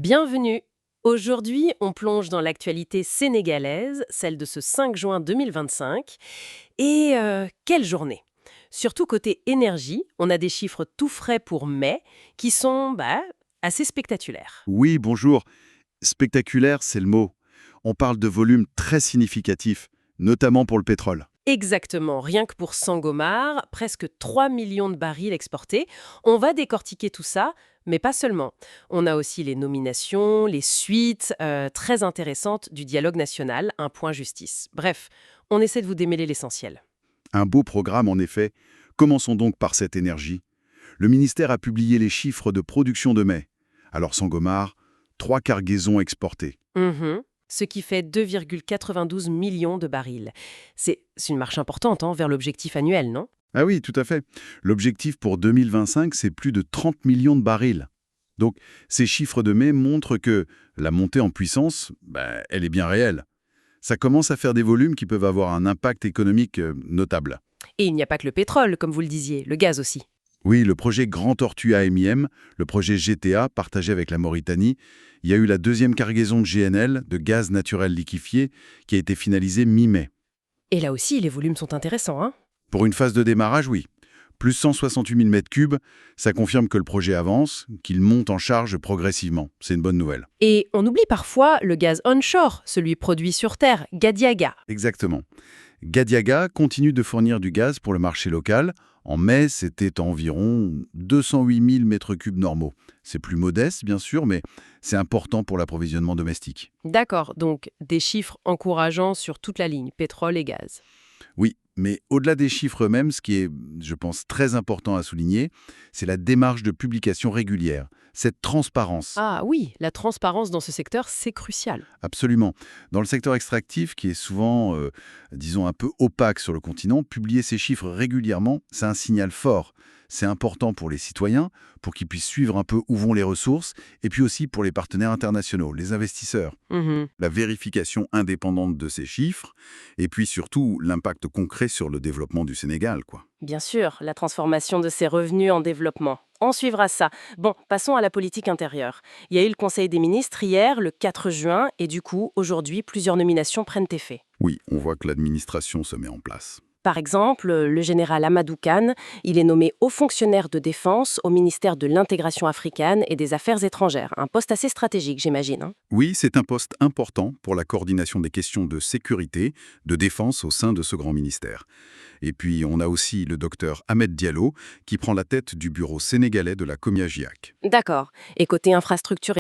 Bienvenue. Aujourd'hui, on plonge dans l'actualité sénégalaise, celle de ce 5 juin 2025. Et quelle journée! Surtout côté énergie, on a des chiffres tout frais pour mai qui sont assez spectaculaires. Oui, bonjour. Spectaculaire, c'est le mot. On parle de volumes très significatifs, notamment pour le pétrole. Exactement, rien que pour Sangomar, presque 3 millions de barils exportés. On va décortiquer tout ça, mais pas seulement. On a aussi les nominations, les suites très intéressantes du dialogue national, un point justice. Bref, on essaie de vous démêler l'essentiel. Un beau programme, en effet. Commençons donc par cette énergie. Le ministère a publié les chiffres de production de mai. Alors, Sangomar, 3 cargaisons exportées. Mhm. Ce qui fait 2,92 millions de barils. C'est une marche importante vers l'objectif annuel, non? Ah oui, tout à fait. L'objectif pour 2025, c'est plus de 30 millions de barils. Donc, ces chiffres de mai montrent que la montée en puissance, elle est bien réelle. Ça commence à faire des volumes qui peuvent avoir un impact économique notable. Et il n'y a pas que le pétrole, comme vous le disiez, le gaz aussi. Oui, le projet Grand Tortue AMIM, le projet GTA, partagé avec la Mauritanie, il y a eu la deuxième cargaison de GNL, de gaz naturel liquéfié, qui a été finalisée mi-mai. Et là aussi, les volumes sont intéressants, hein? Pour une phase de démarrage, oui. Plus 168 000 m3, ça confirme que le projet avance, qu'il monte en charge progressivement. C'est une bonne nouvelle. Et on oublie parfois le gaz onshore, celui produit sur Terre, Gadiaga. Exactement. Gadiaga continue de fournir du gaz pour le marché local. En mai, c'était environ 208 000 m3 normaux. C'est plus modeste, bien sûr, mais c'est important pour l'approvisionnement domestique. D'accord, donc des chiffres encourageants sur toute la ligne, pétrole et gaz. Oui, mais au-delà des chiffres eux-mêmes, ce qui est, je pense, très important à souligner, c'est la démarche de publication régulière, cette transparence. Ah oui, la transparence dans ce secteur, c'est crucial. Absolument. Dans le secteur extractif, qui est souvent, disons, un peu opaque sur le continent, publier ces chiffres régulièrement, c'est un signal fort. C'est important pour les citoyens, pour qu'ils puissent suivre un peu où vont les ressources, et puis aussi pour les partenaires internationaux, les investisseurs. Mhm. La vérification indépendante de ces chiffres, et puis surtout l'impact concret sur le développement du Sénégal, quoi. Bien sûr, la transformation de ces revenus en développement. On suivra ça. Bon, passons à la politique intérieure. Il y a eu le Conseil des ministres hier, le 4 juin, et du coup, aujourd'hui, plusieurs nominations prennent effet. Oui, on voit que l'administration se met en place. Par exemple, le général Amadou Kane, il est nommé haut fonctionnaire de défense au ministère de l'Intégration africaine et des Affaires étrangères. Un poste assez stratégique, j'imagine, hein. Oui, c'est un poste important pour la coordination des questions de sécurité, de défense au sein de ce grand ministère. Et puis, on a aussi le docteur Ahmed Diallo, qui prend la tête du bureau sénégalais de la COMIAGIAC. D'accord. Et côté infrastructure